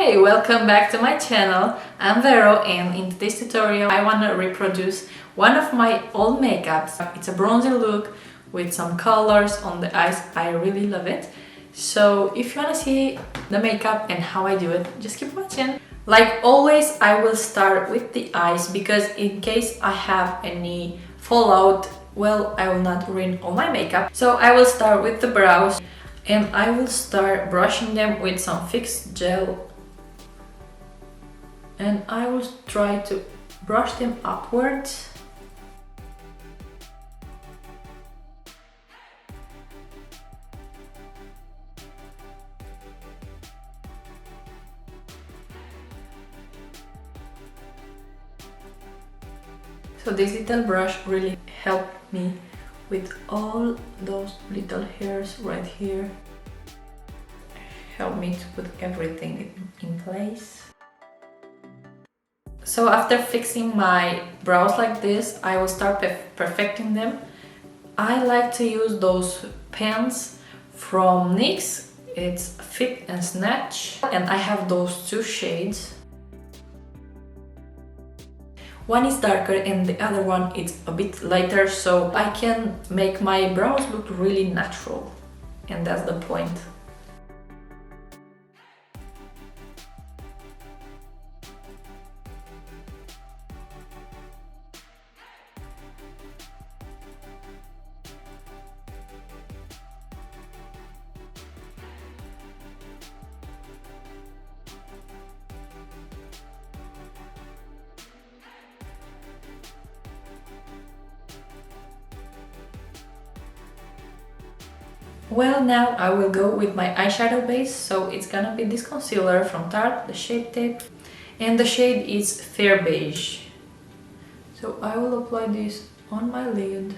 Hey, welcome back to my channel. I'm Vero and in today's tutorial I want to reproduce one of my old makeups. It's a bronzer look with some colors on the eyes. I really love it. So if you want to see the makeup and how I do it, just keep watching. Like always, I will start with the eyes because in case I have any fallout, well, I will not ruin all my makeup. So I will start with the brows and I will start brushing them with some fixed gel. And I will try to brush them upwards. So this little brush really helped me with all those little hairs right here. Help me to put everything in place. So after fixing my brows like this, I will start perfecting them. I like to use those pens from NYX. It's Fit and Snatch, and I have those two shades. One is darker and the other one is a bit lighter, so I can make my brows look really natural, and that's the point. Well, now I will go with my eyeshadow base, so it's gonna be this concealer from Tarte, the Shape Tape, and the shade is Fair Beige. So I will apply this on my lid.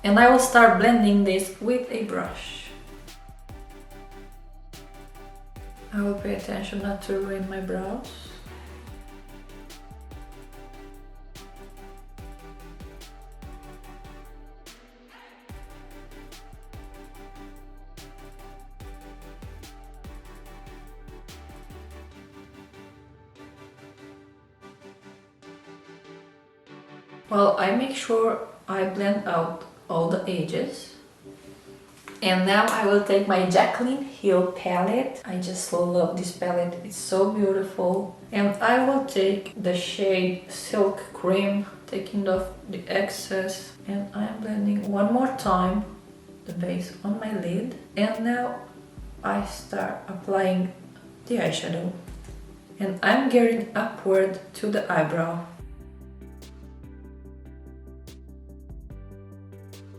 And I will start blending this with a brush. I will pay attention not to ruin my brows. Well, I make sure I blend out all the edges. And now I will take my Jaclyn Hill palette. I just love this palette, it's so beautiful. And I will take the shade Silk Cream, taking off the excess. And I'm blending one more time the base on my lid. And now I start applying the eyeshadow. And I'm getting upward to the eyebrow.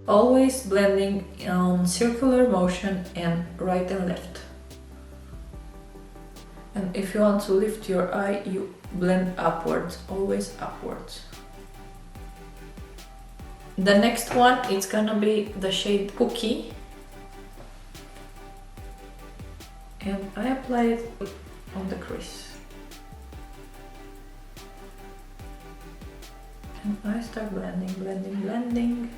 Always blending on circular motion and right and left. And if you want to lift your eye, you blend upwards, always upwards. The next one is gonna be the shade Cookie. And I apply it on the crease. And I start blending, blending, blending.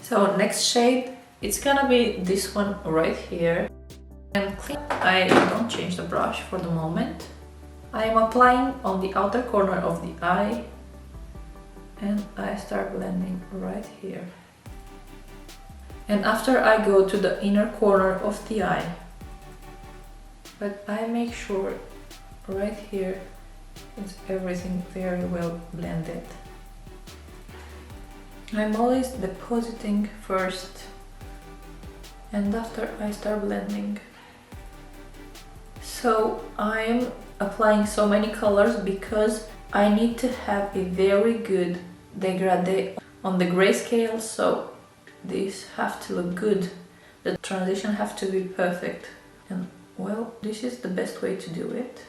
So next shade, it's gonna be this one right here. And clean. I don't change the brush for the moment. I am applying on the outer corner of the eye and I start blending right here. And after I go to the inner corner of the eye, but I make sure right here it's everything very well blended. I'm always depositing first and after I start blending. So I'm applying so many colors because I need to have a very good dégradé on the grayscale, so these have to look good. The transition have to be perfect. And well, this is the best way to do it.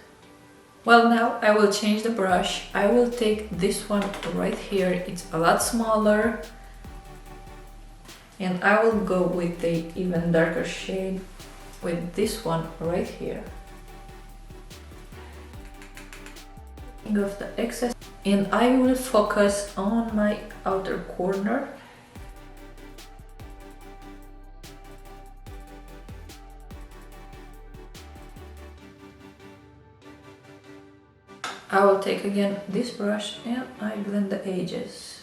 Well, now I will change the brush. I will take this one right here. It's a lot smaller. And I will go with the even darker shade with this one right here. Taking off the excess. And I will focus on my outer corner. I will take again this brush and I blend the edges.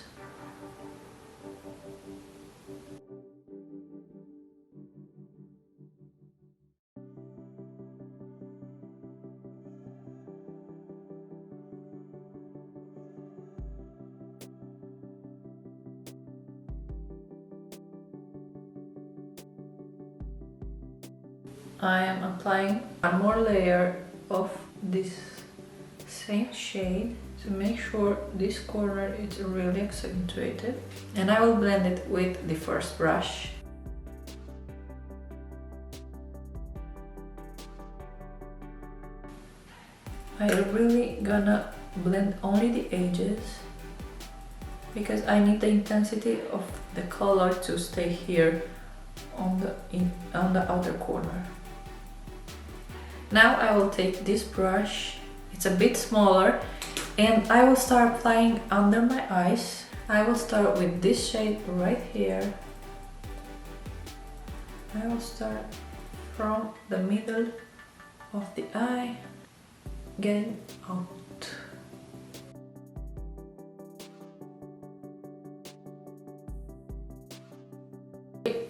I am applying one more layer of this same shade to make sure this corner is really accentuated, and I will blend it with the first brush. I'm really gonna blend only the edges because I need the intensity of the color to stay here on the outer corner. Now I will take this brush, it's a bit smaller, and I will start applying under my eyes. I will start with this shade right here. I will start from the middle of the eye, getting out.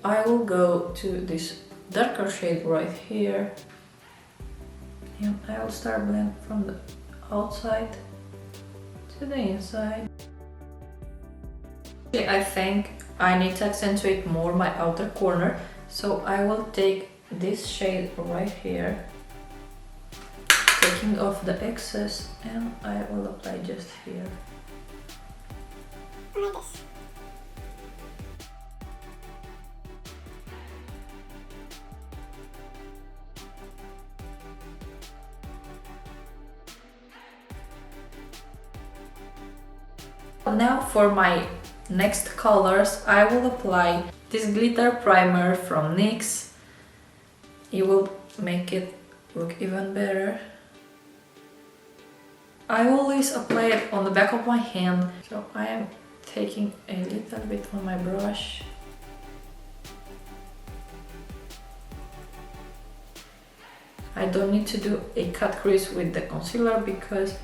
I will go to this darker shade right here. And I will start blend from the outside to the inside. Okay, I think I need to accentuate more my outer corner, so I will take this shade right here, taking off the excess, and I will apply just here. Like this. Now for my next colors, I will apply this glitter primer from NYX. It will make it look even better. I always apply it on the back of my hand, so I am taking a little bit on my brush. I don't need to do a cut crease with the concealer because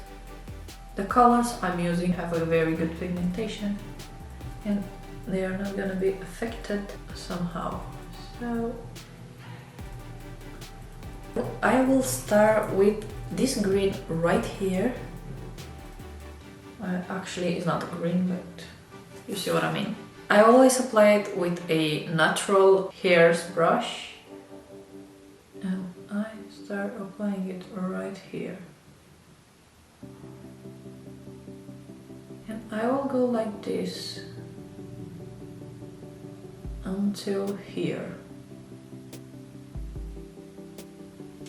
the colors I'm using have a very good pigmentation and they are not gonna be affected somehow. So I will start with this green right here. Actually, it's not green, but you see what I mean. I always apply it with a natural hairs brush and I start applying it right here. And I will go like this until here.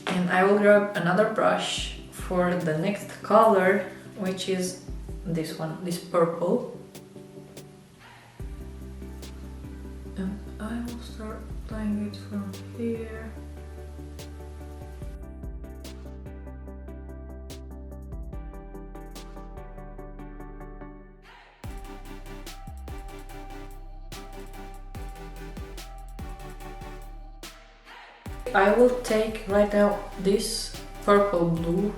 And I will grab another brush for the next color, which is this one, this purple. And I will start applying it from here. I will take right now this purple blue .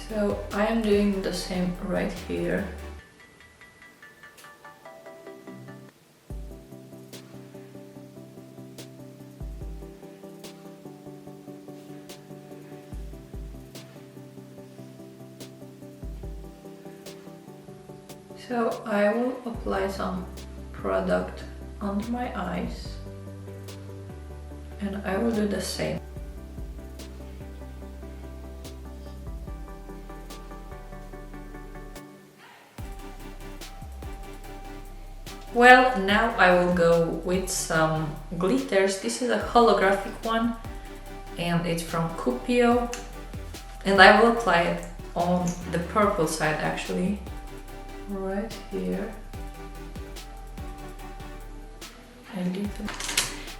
So I am doing the same right here. So I will apply some product under my eyes and I will do the same. Well, now I will go with some glitters. This is a holographic one and it's from Cupio, and I will apply it on the purple side actually, right here.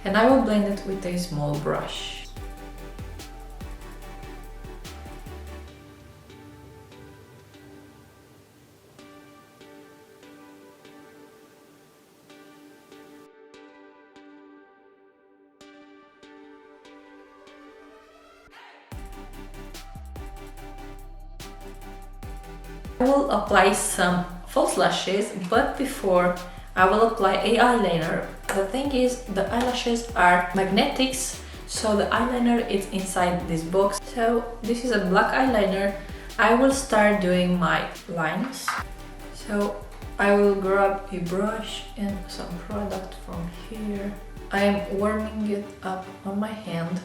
And I will blend it with a small brush. I will apply some false lashes, but before I will apply a eyeliner. The thing is, the eyelashes are magnetics, so the eyeliner is inside this box. So this is a black eyeliner. I will start doing my lines. So I will grab a brush and some product from here. I am warming it up on my hand.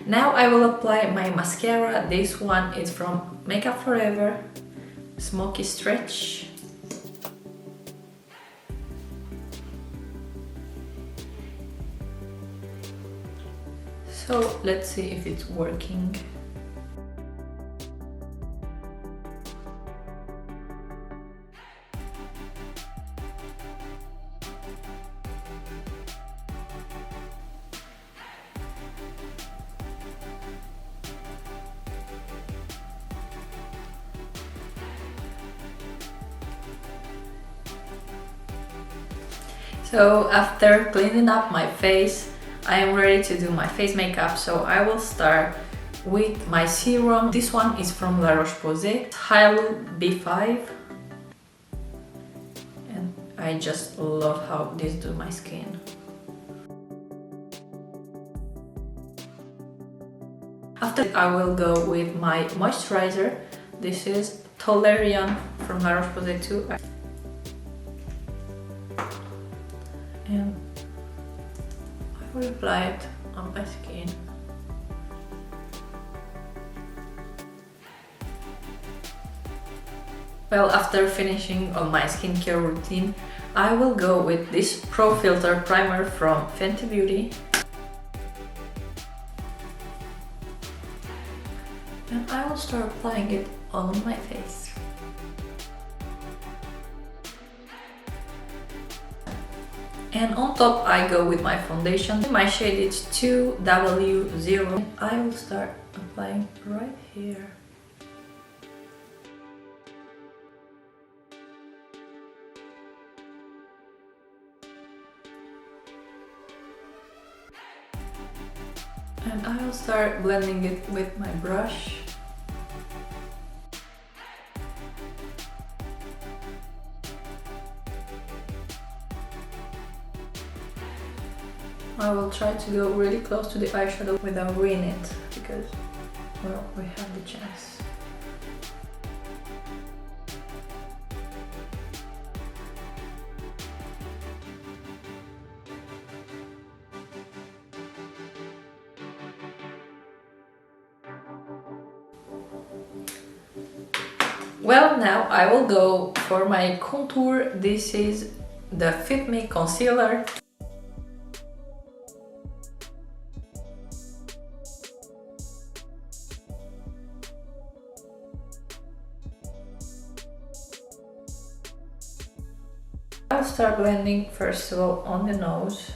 Now I will apply my mascara. This one is from Makeup Forever, Smoky Stretch. So let's see if it's working. So after cleaning up my face, I am ready to do my face makeup. So I will start with my serum. This one is from La Roche-Posay, Hyaluronic B5. And I just love how this does my skin. After I will go with my moisturizer. This is Tolerian from La Roche-Posay too. And I will apply it on my skin. Well, after finishing on my skincare routine, I will go with this Pro Filter Primer from Fenty Beauty. And I will start applying it on my face. And on top I go with my foundation. My shade is 2W0. I will start applying right here. And I will start blending it with my brush. I will try to go really close to the eyeshadow without ruining it, because, well, we have the chance. Well, now I will go for my contour. This is the Fit Me Concealer. I'll start blending first of all on the nose.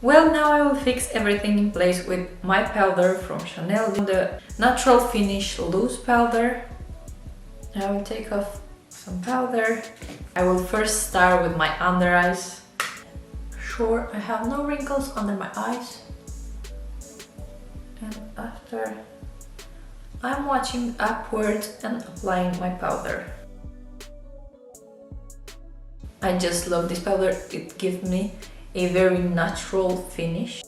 Well, now I will fix everything in place with my powder from Chanel, the Natural Finish Loose Powder. I will take off some powder. I will first start with my under eyes. Sure, I have no wrinkles under my eyes. And after, I'm watching upwards and applying my powder. I just love this powder, it gives me a very natural finish.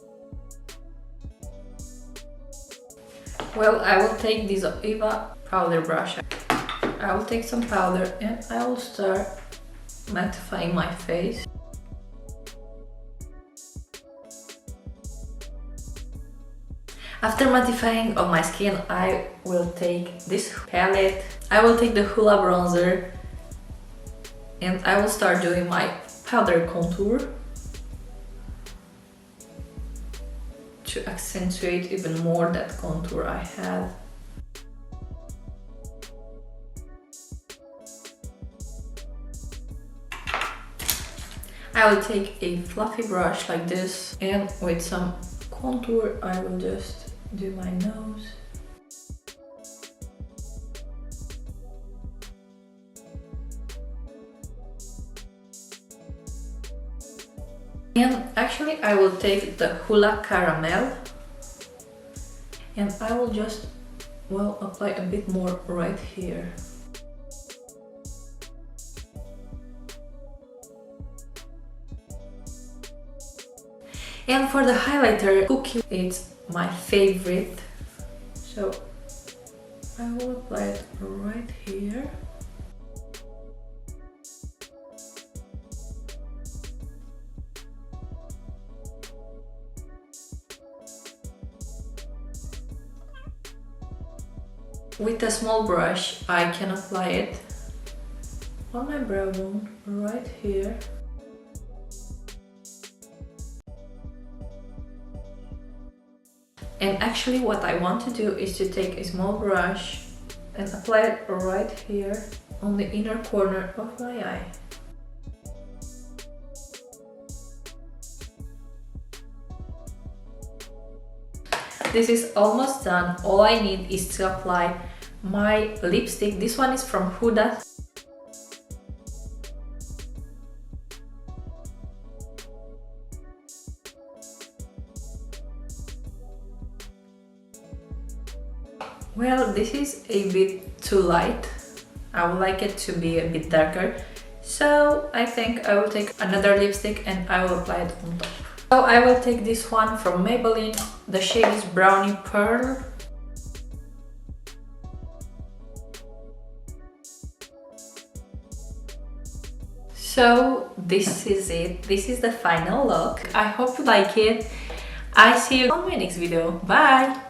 Well, I will take this Eva powder brush. I will take some powder and I will start mattifying my face. After mattifying on my skin, I will take this palette. I will take the Hoola bronzer and I will start doing my powder contour to accentuate even more that contour I had. I will take a fluffy brush like this and with some contour I will just do my nose. And actually I will take the Hoola Caramel and I will just, well, apply a bit more right here. And for the highlighter, Cookie, it's my favorite. So I will apply it right here. With a small brush, I can apply it on my brow bone right here. And actually what I want to do is to take a small brush and apply it right here on the inner corner of my eye. This is almost done. All I need is to apply my lipstick. This one is from Huda. Well, this is a bit too light. I would like it to be a bit darker. So I think I will take another lipstick and I will apply it on top. So I will take this one from Maybelline. The shade is Brownie Pearl. So this is it. This is the final look. I hope you like it. I see you on my next video. Bye!